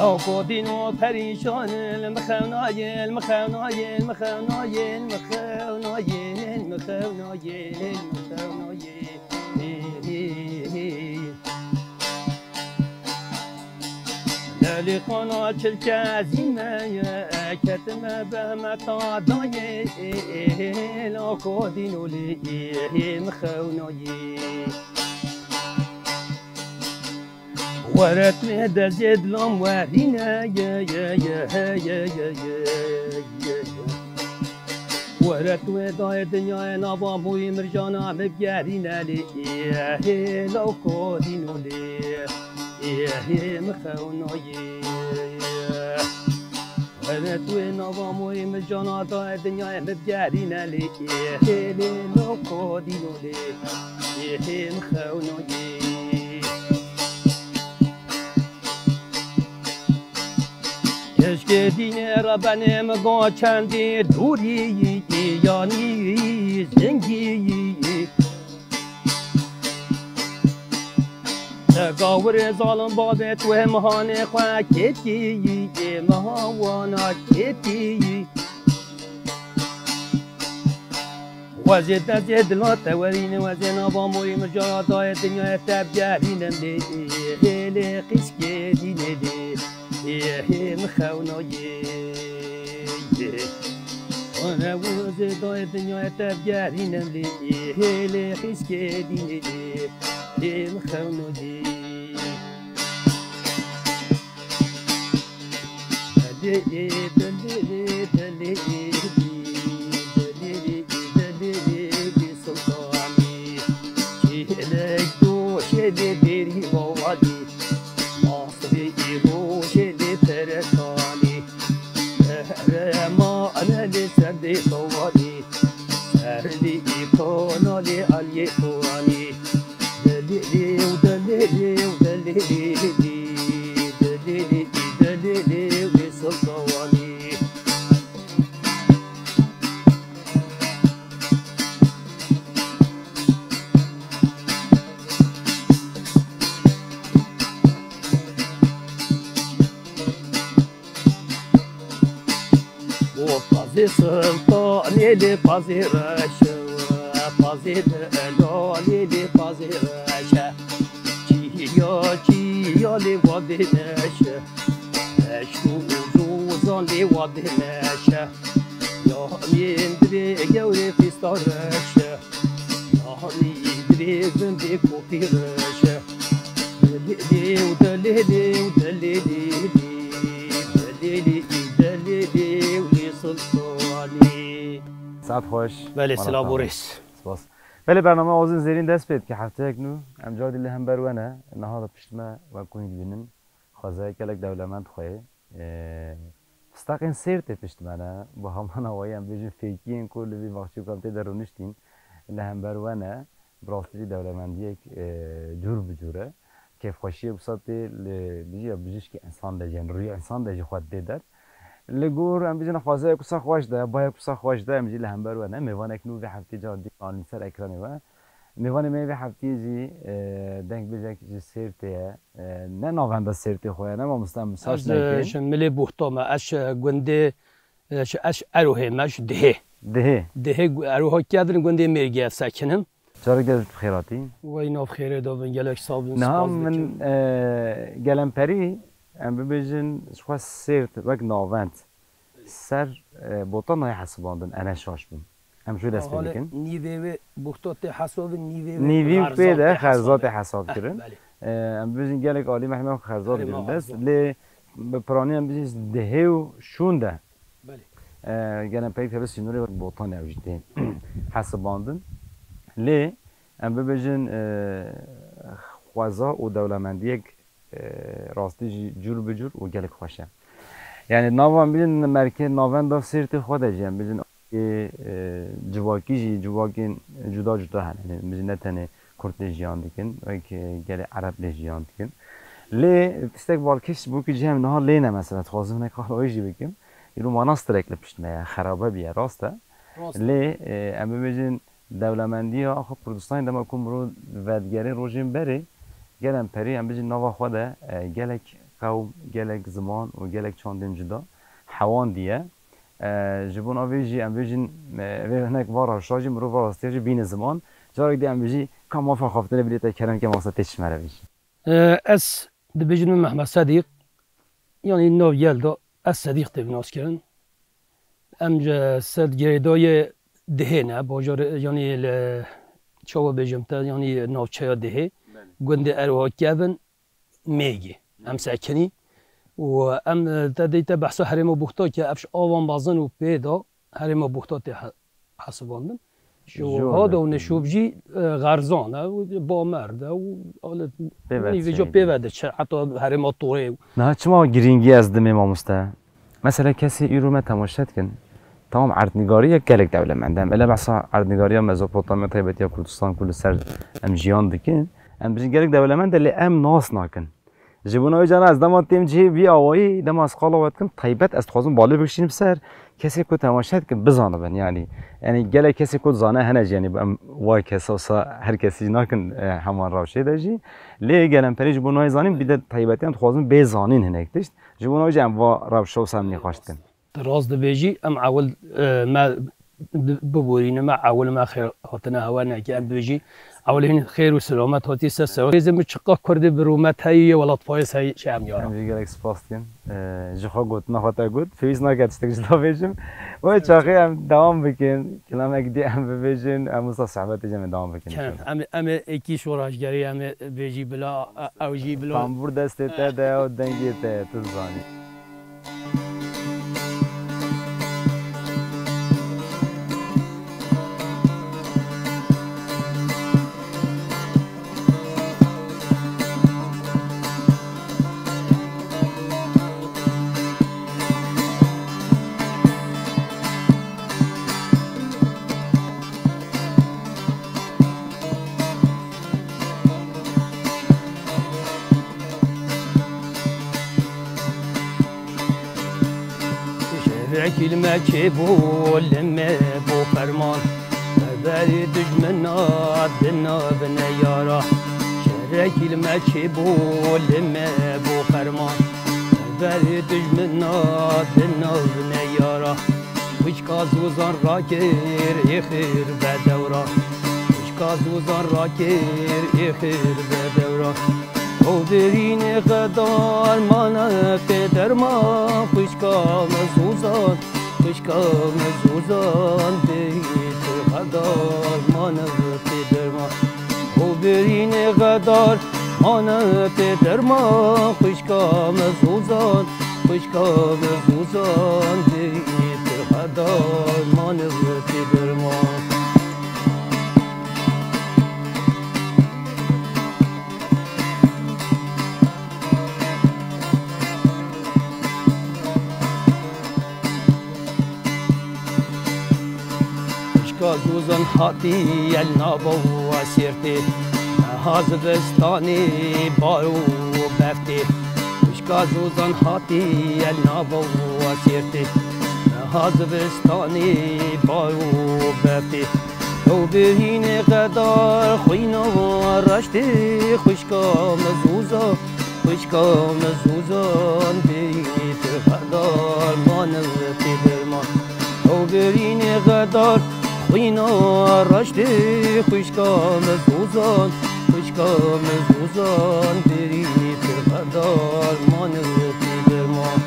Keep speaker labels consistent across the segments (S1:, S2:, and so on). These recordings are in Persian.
S1: آقادین و پریشان المخونای المخونای المخونای المخونای المخونای المخونای لالی خانا چلک عزیمه کتمه به متادای آقادین و المخونای ورت مد زد لام ورينا يا ورت وداي الدنيا نابا بوي مرجانا مبيارينا لي لو كودينو لي مخوناي ورت ونابا بوي مرجانا دا الدنيا مبيارينا لي لو كودينو لي مخوناي کشک دینه را بنم گا چندی دوری یانی زنگی گاور ظالم بابت و مهان خواه کتی مهاوانا کتی وزید نزید لا تورین وزین آباموی مجارا دای دنیا تبگرینم لی قسک دینه لی مخونایی انا وزید دای دنیا تبگرینم لی قسک دینه لی مخونایی شدی بری بوادی ماستری رو شدی ترکانی ما انا لسدی طوالي سردی کانالی علی خوانی دلیلی و دلیلی و دلیلی دلیلی دلیلی و سلطانی پازی سلطانی لی پازی رشه پازی دلالی لی پازی رشه چیا لی وادی نشه اشتو زوزان لی وادی نشه یا همین دری گوری فیستا رشه یا همین دری زندی کوفی رشه دلیلی و دلیلی و دلیلی دلیلی دلیلی و سلطانی
S2: ساعت خوش
S1: بله سلام بوريس
S2: سپاس بله برنامه آوازین زیرین دست بید که هفته یک نو امجاد اللي هم برونه نهار پشتما و کنید بینن خوازه کلک دولمند خواه استاقین سیرت پشتمانه با همان هوایی هم بیجن فیکی این کل بی وقتی کامتی در رونشتین اللي هم برونه براستری دولمندی یک جور بجوره که خوشی بساطی بیجی بیجیش که انسان دجن روی انسان دجی خود دیدر لگور ام بیزن خوازه کسا خوش ده باید کسا خوش ده امجی لهمبر و نه میوان اکنو به هفته جادی آن سر اکرانی و میوان می به هفته جی دنگ بیجه که سرته نه ناونده سرته خواه نه ما مستم ساش نکن
S1: شملی بوختام اش گنده اش اروه مش ده اروه کردن گنده مرگی سکنم
S2: چرا گل خیراتی
S1: و اینا خیره دادن گلک صاحب
S2: نه من گلم پری ام ببیجن شخص سرت وقت ناوند سر بوتا نای حساباندن انا شاش بیم ام شو دست بکن
S1: نیوه بوختات حساب
S2: نیوی پیده خرزات حساب کردن ام ببیجن گلک عالی محمد خرزات کردن دست لی بپرانی ام ببیجن دهه و شونده گلم پیک بس نوری وقت بوتا نوجده حساباندن لی ام ببیجن خوازا و دولمندی راستی جور بجور و گلک خوشه یعنی ناوان بیدن مرکز ناوان داف سرت خود جیم بیدن جواکی جواکین جدا هن بیدن نتنه کرد جیان دیکن و که گل عرب جیان دیکن لی تستک بالکش بو که جیم نه لی نه مثلا خوازم نکال آیجی بکیم یلو مناستر اکل پشت نه خرابه بیه راسته لی اما بیدن دولمندی آخه پردستان دما کم رو ودگری روزیم بری گلم پری ام بیشتر نوا خوده گلک قوم گلک زمان و گلک چاندن جدا حوان دیه جبون آویجی ام بیجین هناك وارا شاجی مرو وارا استیجی بین زمان جارك دي ام بیجی کام وافا خافتنه بلیت کرن که مقصد تش مره بیجی
S1: اس دبيجن من محمد صديق يعني نو يلدا اس صديق تبناس كرن امجا سد جريداي دهنا باجار يعني شو بيجمتا يعني نو تشا ده گند اروا كابن ميجي ام ساكني وام تديت بحث حريم بوختا كافش اوان بازن و بيدا حريم بوختا حسباندن شو هذا ونشوبجي غرزان با مرد و يعني فيجو بيفاد حتى حريم الطوري
S2: نه چما گرینگی از دم ما مسته مثلا کسی ایرو ما تماشا کن تمام عردنگاری گلک دولمندم الا بحث عردنگاری مزوپوتامیا تایبتیا کردستان کل سر ام جیان دکن ام بجن گلک دولمند لی ام ناس ناکن جبونای جان از دما تیم جی بی آوایی دما از خاله وقت کن طیبت از خوازم بالا بکشیم سر کسی کو تماشا کن بزانه بن یعنی گله کسی کو زانه هنج یعنی وای کساسا هر کسی ناکن همان راوشه دجی لی گلم پری جبونای زانیم بیده طیبتیان خوازم بزانین هنگتش جبونای جام و راوشه سامنی خواستن
S1: راس دبيجي ام عول ما ببورين ما عول ما خير هاتنا هوانا كي ام بيجي عولين خير وسلامات هاتي سسا لازم تشقق كردي برومات هي ولا طفايس هي شام يارا
S2: ام بيجي سباستيان جخا قلت ما خاطر قلت فيز ناقد تستجد بيجم وشاخي ام دوام بكين كلامك دي ام بيجن ام صحبات جم دوام بكين
S1: ام اكي شوراجري ام بيجي بلا او جي بلا
S2: طنبور دسته ده و دنگيته تزاني
S1: كلمة كيبول لما بو فرمان باري دجمنا دنا بنيارا شهر كلمة كيبول لما بو فرمان باري دجمنا دنا بنيارا وش كازوزان راكير يخير بدورا وش كازوزان راكير يخير بدورا وبرين غدار مانا پدر ما خوشکا مزوزان بیت غدار مانا پدر ما وبرين غدار مانا پدر ما خوشکا مزوزان بیت غدار مانا پدر ما كازوزن حاتي النابو وسيرتي هازبستاني بارو بفتي وش كازوزن حاتي النابو وسيرتي هازبستاني بارو بفتي لو بهين غدار خوينا ورشتي خوشكا مزوزا بيت غدار ما نغتي درمان لو بهين غدار خوينا رشدي خوشكا مزوزان بيت غدار ما نغتي درمان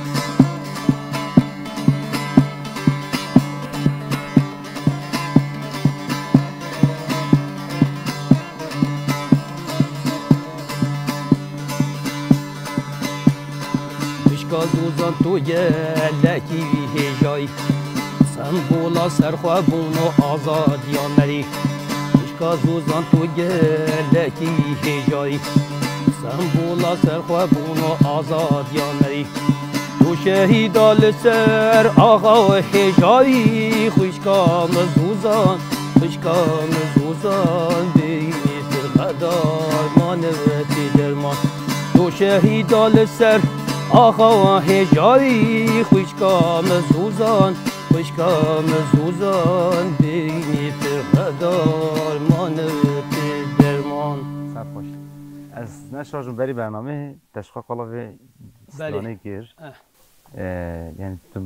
S1: كازوزان تو يلكي هجاي سنبولا سرخوابون و آزاد یا مری كازوزان تو يلكي هجاي سنبولا سرخوابون و آزاد یا مری تو شهيدا لسر آغا هجاي خوشكا مزوزان بيت الغدار ما نغتي درمان تو شهيدا لسر آخا هجایی خوشکا مزوزان بینی فرقدار مانت درمان
S2: سر خوش از نشاجم بری برنامه تشخا قلاوه سترانه کر یعنی تو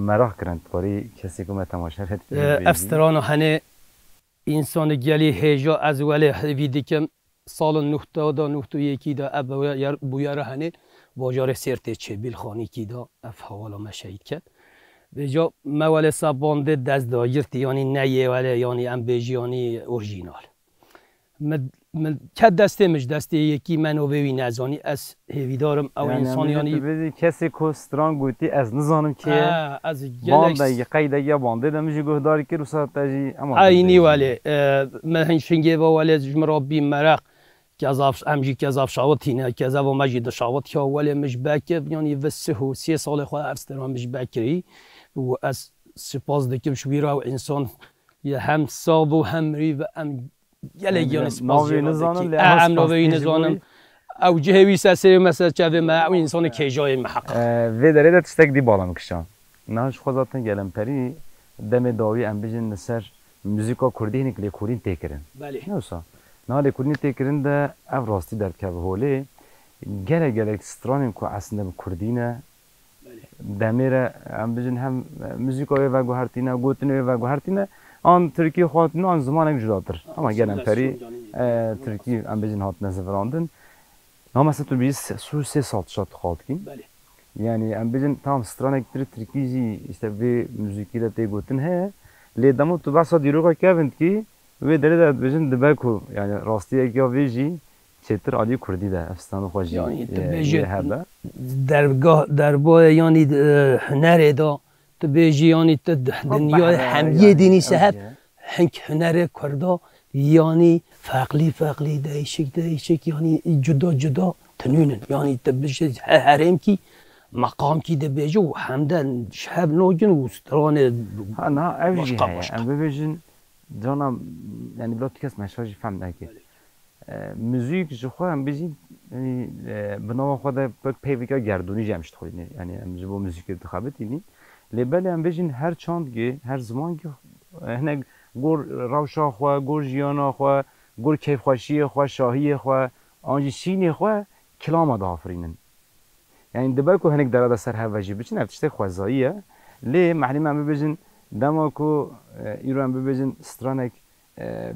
S2: مراح کرند کاری کسی که ما تماشا کرد
S1: افستران هنه انسان گلی هجا از ولی ویدی که سال نهتا دا نهتا یکی دا بویار هنه باجار سرته چه بیل خانی کی دا اف حوالا ما شهید کرد به جا موال سابانده دست داگرتی یعنی نیه ولی یعنی ام بیجی یعنی اورژینال که دسته مش دسته یکی منو ببین نزانی از هیویدارم او انسان یعنی
S2: کسی که ستران گویی از نزانم که
S1: از
S2: بانده یه قیده یا بانده دمیجی گهداری که روسا تاجی
S1: اینی ولی من هنشنگه با ولی جمرابی مرق که از امجی که از شاوتی نه که از او مجید شاوت یا ولی مش بکه یعنی وسه و 3 سال خود افستران مش بکری و از سپاس دکم شویرا و انسان یه هم صاب و هم ری و هم یعنی سپاس
S2: نزانم
S1: ام نوی نزانم او جهوی سری مثلا چه ما او انسان که جای محقق
S2: و داره تستک دی بالا میکشم ناش خودتون گلم پری دم داوی ام بجن نسر موزیکا کردی نکلی کردین تکرن
S1: بله
S2: نوسا نه کردین تکرن ده او راستی در که هولی گله سترانیم که اصلا کردینه دمیره ام بجن هم موزیکای و گوهرتینه گوتنه و گوهرتینه آن ترکی خواهد آن زمان جداتر اما گلم پری ترکی ام بجن هات نزفراندن نه مثلا تو بیش 3 سال شد خواهد کن یعنی ام بجن تام ستران اکتر ترکیزی است به موسیقی را تیگوتن ہے لیدامو تو بس دیروگا کهند کی و داره بجن دبکو یعنی راستی که ویجی چطور عالی کردی ده افستان خوشی
S1: یعنی درباره یعنی هنر دا تو بیجی یعنی تو دنیا همیه دینی صاحب هنگ هنر کردا یعنی فقلی دیشک یعنی جدا تنونن یعنی تو بیجی هرم کی مقام کی ده بیجی و همدن شب نوجن و ستران
S2: نه اوجی هست ام ببیجن جانم یعنی بلا کس مشاجی فهم نکه موزیک جو خواهم بیزی یعنی بنام خود بک پیویکا گردونی جمشت خودی یعنی ام جو موزیک انتخابات اینی لیبل ام بیجن هر چاند هر زمان که هنگ گور روشا خوا گور جیانا خوا گور کیف خوشی خوا شاهی خوا آنجی شینی خوا کلام دافرینن یعنی دبکو هنگ دراد سر هواجی بچین افتشته خوازاییه لی معلم ام بیجن دماکو ایران ببیجن سترانک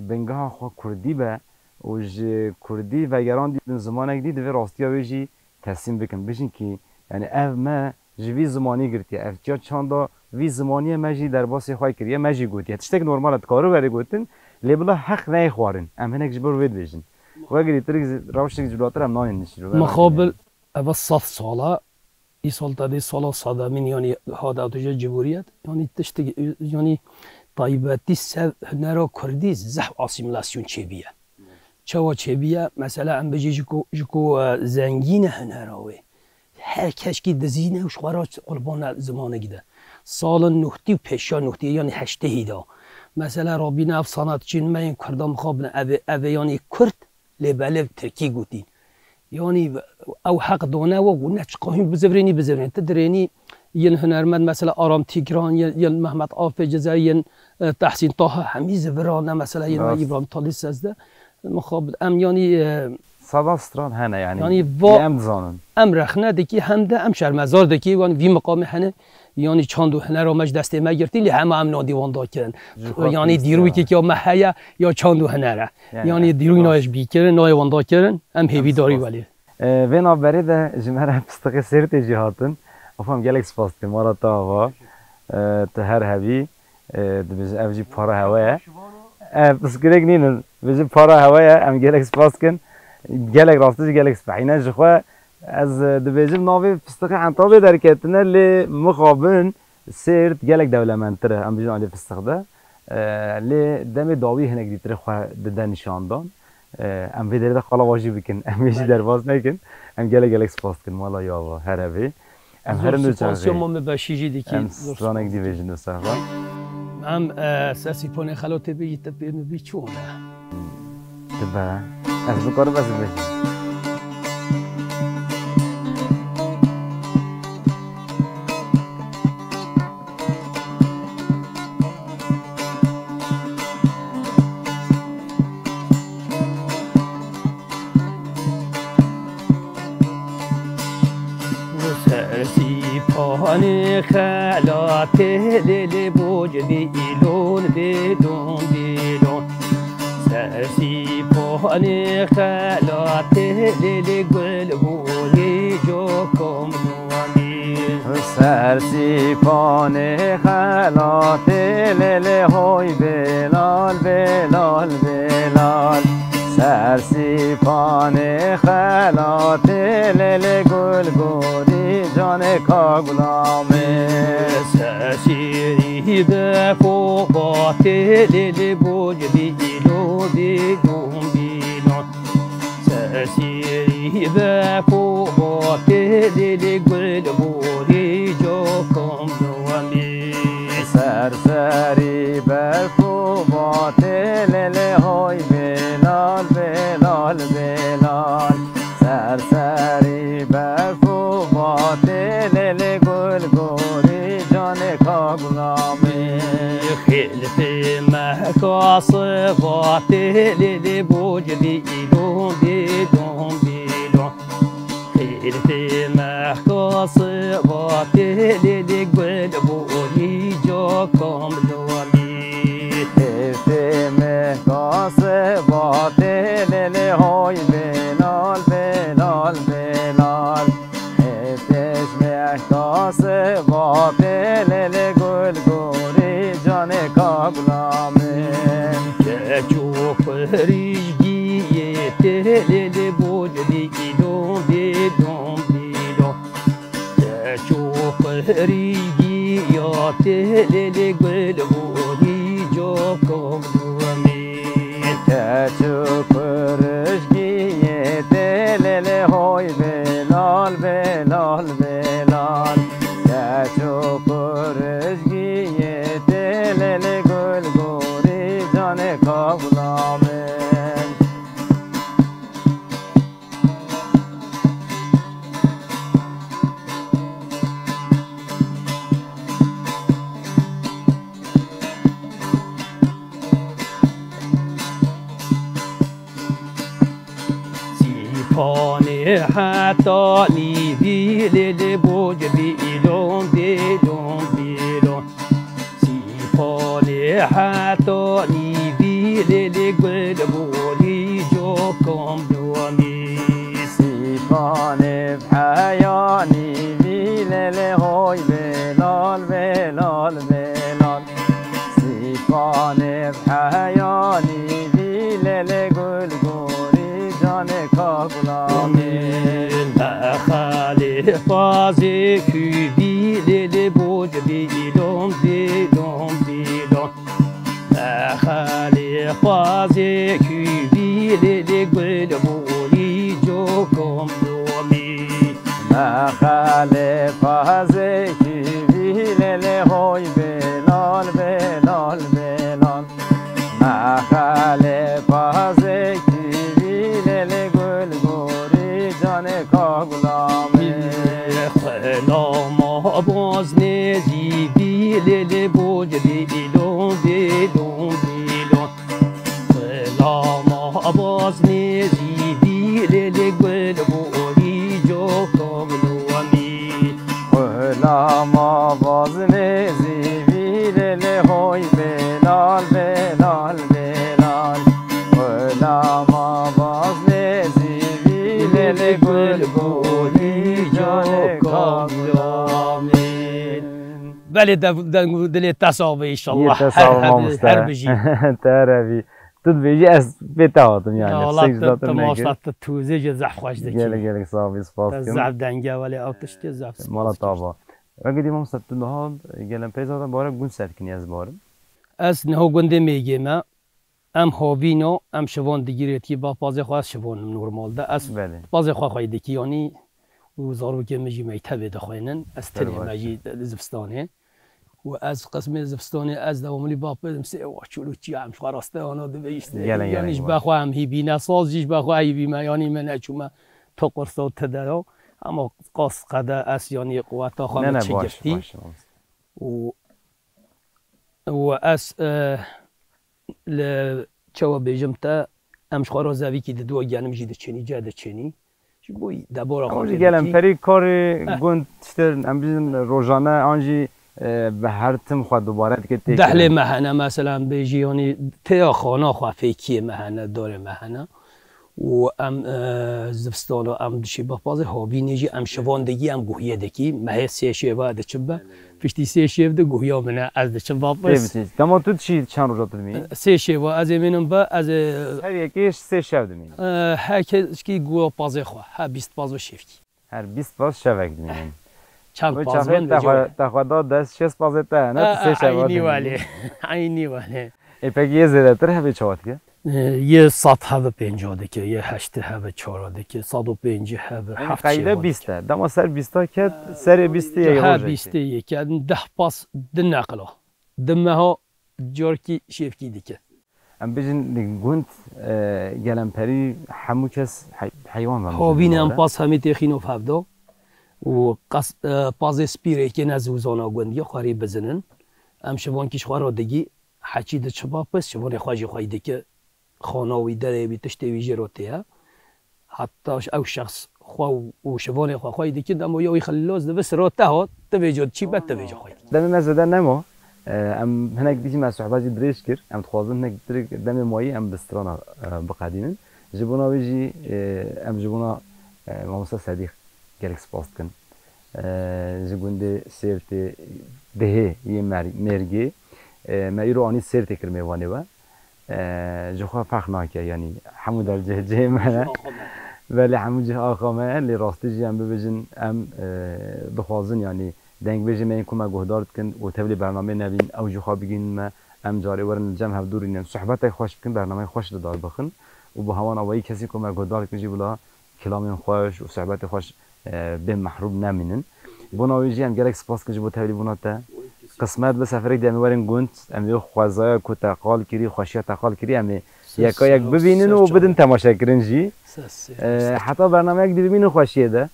S2: بنگاه خوا کردی به و کردی و گران دیدن زمانک دید و راستیا بیجی تصمیم بکن بشین که یعنی اف ما جوی زمانی گرتی اف جا چاندا وی زمانی مجی در باسی خواهی کریه مجی گوتی تشتک نورمالت کارو بری گوتن لیبلا حق نی خوارن ام هنک جبر وید بیجن و اگر ترک روشک جلوتر هم ناین نشیرو
S1: مقابل اول 100 ساله ای سال تا دی سال صدامین یعنی هادات جمهوریت یعنی تشت یعنی طایباتی سر هنر کردی زح آسیمیلاسیون چه بیه چه بیه مثلا ام بجی جکو زنگین هنراوی هر کس کی دزینه وش خراج قربان زمانه گیده سال نهتی و پیشا نهتی یعنی 8 هیدا مثلا رابین اف صنعتچین من کردم مخابن اوه یعنی کرد لبله ترکی گوتین یعنی او حق دونه و نچ قایم بزرینی تدرینی ین هنرمند مثلا آرام تیگران ین محمد عاف جزایی ین تحسین طه همیز ورانه مثلا ین ابراهیم طالی سازده مخابل ام یعنی
S2: صدا ستران هنه یعنی ام زانن
S1: ام رخنه دکی هم ده ام شرمزار دکی وان وی مقام هنه یعنی چند و هنر آمج دسته ما گرتی لی همه ام نادیوان دا کرن یعنی دیروی که یا محیا یا چند و هنره یعنی دیروی نایش بی کرن نایوان دا کرن ام هیوی داری ولی
S2: وین آبری ده جمعه پستقی سرت جهاتن افهم گلک سپاس که مارا تا تا هر هوی دبیز افجی پارا هواه بس گرگ نینن بيجي بارا هوايا ام جالك سباسكن جالك راستش جالك سبعينات جخوا از دبيجي نافي فستقي عن طابي دركتنا اللي مقابل سيرت جالك دولمنتره ام بيجي على فستق ده اللي دم داوي هناك دي ترخوا ددن نشاندان ام في ده خلا واجب بكن ام يجي درواز نكن ام جالك سباسكن مالا يابا هربي ام هرنو
S1: سپاسیون ما مباشیجی دیکی
S2: ام سترانک دیویژن ساخته
S1: ام ساسی پونه خلوت بی تبی مبی چونه
S2: تبا از بکار بس بشی
S1: خلات لیل بوج بیلون بیلون بیلون سرسی پان خلات لیل گل بوری جو کم نوامی
S2: سرسی پان خلات لیل های بلال بلال بلال سرسی پان خلات لیل گل گوری جان کا غلامه
S1: سرسیری به فوقات لیل بوج بیلون بیلون بیلون سرسیری به فوقات لیل گل بوری جو کم نوامی
S2: سرسری بر فوقات لیل های بلال بلال بلال سرسری بر فوقات لیل گل گوری جان کا غلامه
S1: خلف مهکا صفات لیل بوج بیلون بیلون بیلون خلف مهکا صفات لیل گل بوری جو کم نوامی
S2: تفهم کاسبات لیل های بلال بلال بلال تفهم کاسبات لیل گل گوری جان کا غلامه
S1: که چوب ریگیه لیل بوج بیلون بیلون بیلون که چوب ریگیات لیل گل بوری جو کم نوامی
S2: کچو پرشگیه لیل های بلال بلال بلال کچو پرشگیه لیل گل گوری جان کا غلامه
S1: پانه حتی نیوی لیل بوج بیلون بیلون بیلون سیپانه حتی نیوی لیل گل بوری جو کم نوامی
S2: سیپان بحیانی وی لیل های بلال بلال بلال سیپان بحیانی وی لیل گل گوری جان کا غلامه
S1: نخالی فازی kübi لیل بوج بیلون بیلون بیلون نخالی فازی kübi لیل گل بوری جو کم نوامی
S2: مخالف از کیوی لیل های بلال بلال بلال مخالف از کیوی لیل گل گوری جان کا غلامه
S1: خلاما باز نزیبی لیل بوج بیلون بیلون بیلون خلاما باز نزیبی لیل گل بوری جو کم نوامی
S2: غلام باز نزیبی لیل های بلال بلال بلال غلام باز نزیبی لیل گل گوری جان کا غلامه
S1: بله دل تصاوی ایشالله هر بجی
S2: تعرفي تدبيجي اس بتاعتم يعني
S1: والله تماشات توزيج زح خوش
S2: قالك
S1: ذكي
S2: قالك صافي صفاس
S1: الزعف دنجا ولا او تشتي الزعف
S2: مالا طابا وقدي ما مصدت النهار قال بيزا بارك قول سالكني از بارم
S1: از نهو گنده میگم ام هاوینو ام شوان دیگریتی با پازه خواه شوان نورمال ده از
S2: بله
S1: پازه خواه خواهی که یعنی وزارو که مجی میتبه دخوینن از تنه مجی زفستانه و از قسم زفستانه از دواملی با پدم سه و چلو چی هم خراسته آنها دو بیسته یعنیش بخواه هم هی بینه سازیش بخواه هی بیمه یعنی من اچومه تا قرصات تدرا اما قاس قده از یعنی قوتا خواهد چه گفتی و از چوا بیجم تا امش خارا زوی که دو گنم جیده چنی جاده چنی بوی دبارا
S2: آنجی گلم پری کار گند تشتر امروز روزانه آنجی به هر تم خود دوباره دیگه
S1: دهل مهنه مثلا بیجی یعنی تیا خانه خواه فیکی مهنه داره مهنه و ام زبستان و ام دشی بپازه هابی نیجی ام شواندگی ام گوهیه دکی مه سه شیوه دچبه پشتی سه شیوه ده گوهیا منه از دچم واپس
S2: تمام تو چی چند روز دمی
S1: سه شیوه از منم با از
S2: هر یکیش سه شب دمی
S1: هر کی گوه پازه خو ها 20 پازو شیفتی
S2: هر 20 پاز شبک دمی
S1: چند پاز من بجو
S2: تا دست 6 پاز تا نه سه شب
S1: عینی ولی عینی ولی
S2: اپکی زیاده تر همی چواد که
S1: یه 100 هوا 50 که یه 8 هوا 4 که 105 هوا 7
S2: قاعده 20 دما سر 20 که سر 20 یه
S1: ها 20 که 10 پاس د نقلا دمه ها جورکی شیفکی دیگه
S2: ام بجن گوند گلم پری همو کس حیوان هم
S1: هاوین ام پاس همی تخینو فبدا و قص پاز سپیره که نزوزانا گوند یا خاری بزنن ام شوان کیش خورا دگی حچی د چبا پس شوان خواجی خواهی که خانوی داره بی تشتوی جروتیه حتی او شخص خو و شوان خواهی دیگه دمو یوی خلاص ده بس روته ها توجد چی بد توجه خواهی
S2: دم مزده نمو ام هناك دیگه مع صحباتي دريش كر ام تخوازن هناك دريك دم ماي ام بسترانا بقادين جبونا بيجي ام جبونا ماموسا صديق جالكس باست كن جبوند سيرتي ده يه مرگي ما ایرانی سرت کر میوانه و جخوا فرق ناکه یعنی همون در جه منه ولی همون جه آخامه اللي راستی جی هم ببجن ام بخوازن یعنی دنگ بجی من کم گهدارت کن و تبلی برنامه نبین او جخوا بگین ما ام جاری ورن جمع هفدورین صحبت خوش بکن برنامه خوش دار بخن و با هوان اوایی کسی کم گهدارت کنجی بلا کلام خوش و صحبت خوش به محروم نمینن بناویجی هم گلک سپاس کنجی با تبلی بناته قسمت به سفرک دمی ورن گوند امی خوازای کو تقال کری خوشی تقال کری امی یک ببینن و بدن تماشا کردن جی حتی برنامه یک ببینن خوشیه ده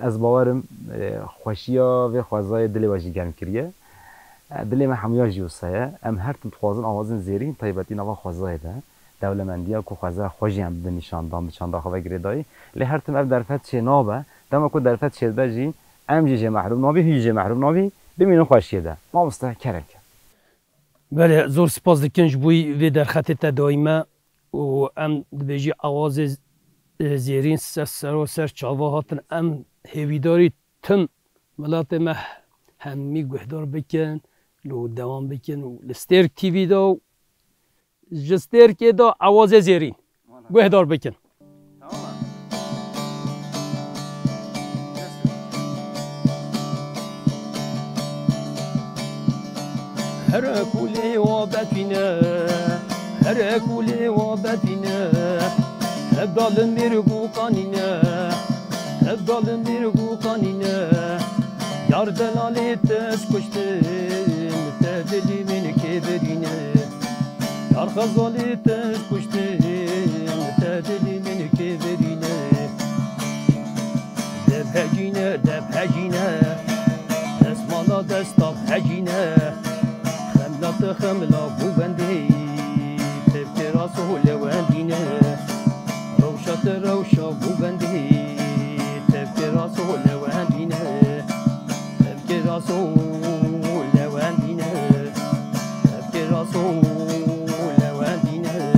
S2: از باورم خوشیا و خوازای دل واجی گرم کریه دل ما حمیاج جوسایه ام هر تن خوازن آوازن زیرین طیبتی نوا خوازای ده دولمندیا کو خوازا خوشی هم به نشان دام نشان داخل و گریدای لی هر تن اف درفت چه نابه دم کو درفت چه بجی ام جی محروم نابی هیچ محروم نابی ببینم خوشیه ده ما مستحکره که
S1: بله زور سپاس دکنج بوی و در خط تدایمه و ام بجی آواز زیرین سر و سر چاوا هاتن ام هیویداری تم ملات ما همی گهدار بکن لو دوام بکن و لسترک تیوی دا جسترک دا آواز زیرین گهدار بکن هر کولی و بدینه هر کولی و بدینه هبدالن میرگو قانینه هبدالن میرگو قانینه یار دلالی تش کشتیم تدلی من که برینه یار خزالی تش کشتیم تدلی من که برینه دب هجینه دب هجینه اسمالا دستاب هجینه خملات خملا بوبندی تفکر سهول وندینه روشات روشا بوبندی تفکر سهول وندینه تفکر سهول وندینه تفکر سهول وندینه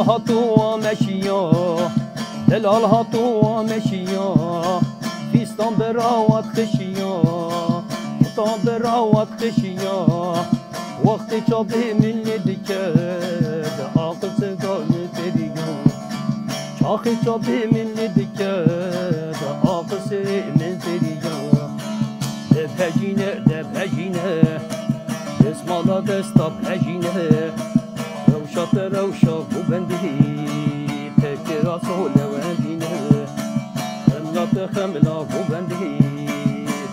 S1: هاتو مشیا دلال هاتو مشیا فیستان براوت خشیا کتان براوت خشیا وقتی چابه من دکد آقل سگال تریگا چاخی چابه من دکد آقل سری من تریگا دب هجینه دب هجینه اسمالا دستا هجینه روشات روشا بوبندی تفکر سهول وندینه خملات خملا بوبندی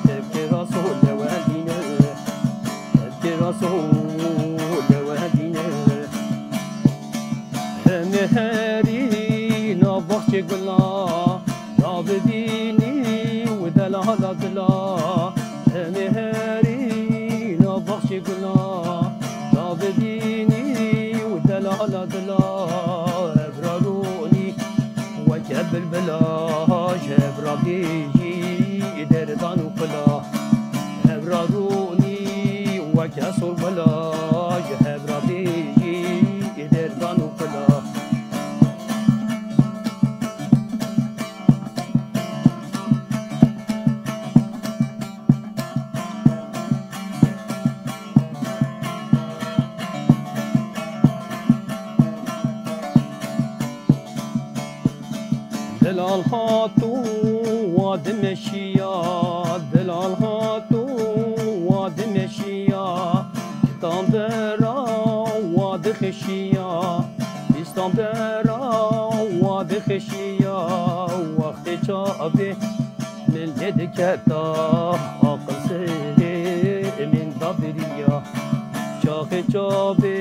S1: تفکر سهول وندینه تفکر سهول وندینه بديني ودلال دلا مهري نبخش قلا بديني ودلال دلا ابراروني وجب البلا شبرا بيجي دردان وقلا ابراروني وكسر بلا شبرا بيجي دردان وقلا دلال هاتو واد مشیا دلال هاتو واد مشیا کتام برا واد خشیا بیستان برا واد خشیا وقت چابه من لدکتا عقل سه من دابریا چاخ چابه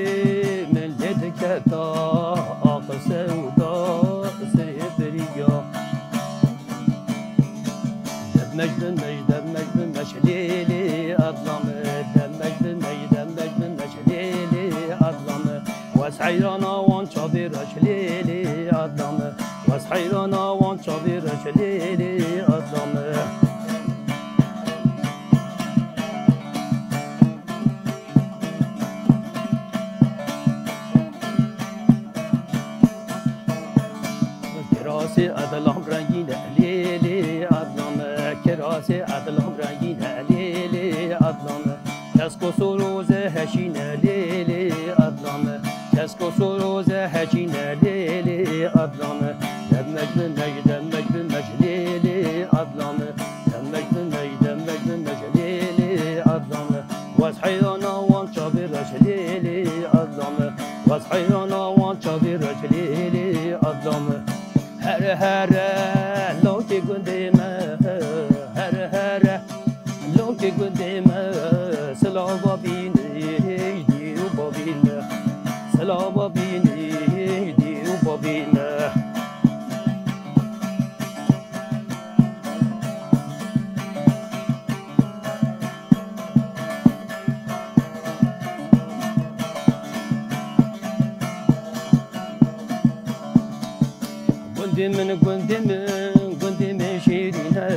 S1: من لدکتا عقل سودا دمج ليلي أظلم دمج ليلي أظلم واسحيرانا وان شابيرش ليلي أظلم واسحيرانا وان شابيرش ليلي أظلم كراسي أظلم رنجين ليلي أظلم كراسي أظلم رنجين ليلي أظلم كسكو سروز هشين ليلي أظلم كسكو سروز هشين ليلي أظلم دمج بالمج ليلي أظلم دمج بالمج ليلي أظلم واسحيرانا وان شابيرش ليلي أظلم واسحيرانا وان شابيرش ليلي أظلم هر لو که گندمه هر لو که گندمه سلا بابینه دیو بابینه سلا بابینه دیو بابینه قندم شيرينا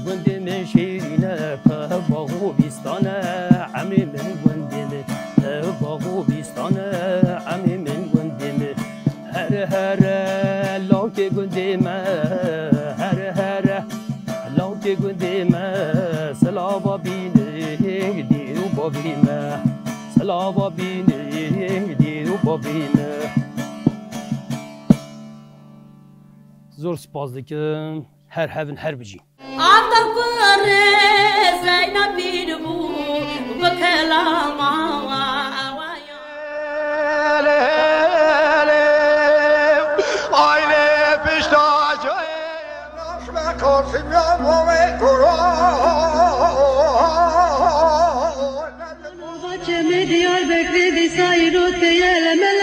S1: قندم شيرينا فبغو بيستانا عمي من قندم فبغو بيستانا عمي من قندم هر لو كي قندم هر لو كي قندم سلا بابينه ديرو بابينه سلا بابينه ديرو بابينه زور سپاس دکم هر هفن هر بجی
S3: آفتاب کره زینب بیربو و کلام
S4: آینه پشتاج نشمه کافیم یا مومه قرآن
S5: بچه می دیار بکری دی سایی رو تیه لمل